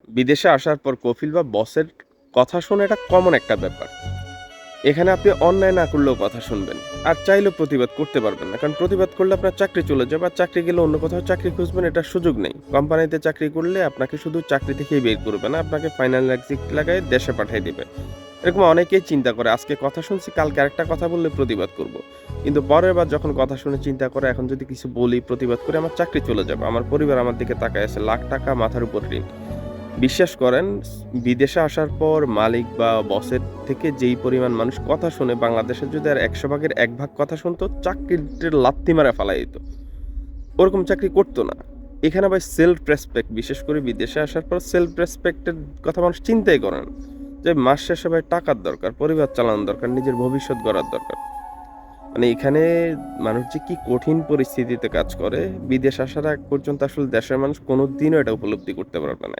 বিদেশে আসার পর কফিল বা বসের কথা শোনা এটা কমন একটা ব্যাপার। এখানে আপনি অন্যায় না করলেও কথা শুনবেন। আর চাইলেও প্রতিবাদ করতে পারবেন না। কারণ প্রতিবাদ করলে আপনার চাকরি চলে যাবে। আর চাকরি গেলে অন্য কোথাও চাকরি খুঁজবেন এটার সুযোগ নেই। কোম্পানিতে চাকরি করলে আপনাকে শুধু চাকরি থেকেই বের করবে না, আপনাকে ফাইনাল এক্সিট লাগায় দেশে পাঠায় দিবে। এরকম অনেকেই চিন্তা করে আজকে কথা শুনছি কালকে আরেকটা কথা বললে প্রতিবাদ করব। কিন্তু পরের বার যখন কথা শুনে চিন্তা করে এখন যদি কিছু বলি প্রতিবাদ করে আমার চাকরি চলে যাবে। আমার পরিবার আমার দিকে তাকায় আছে, লাখ টাকা মাথার উপর ঋণ। বিশ্বাস করেন বিদেশে আসার পর মালিক বা বসের থেকে যেই পরিমাণ মানুষ কথা শোনে বাংলাদেশে যদি আর ১০০ ভাগের ১ ভাগ কথা শুনতো চাকরির লাত্তি মারা ফালাই দিত। ওরকম চাকরি করতো না। এখানে ভাই সেলফ রেসপেক্ট বিশেষ করে বিদেশে আসার পর সেলফ রেসপেক্টের কথা মানুষ চিন্তাই করে না। যে মাস শেষে ভাই টাকার দরকার, পরিবার চালানোর দরকার, নিজের ভবিষ্যৎ গড়ার দরকার। মানে এখানে মানুষ যে কি কঠিন পরিস্থিতিতে কাজ করে বিদেশ আসার আগ পর্যন্ত আসলে দেশের মানুষ কোনোদিনও এটা উপলব্ধি করতে পারবে না।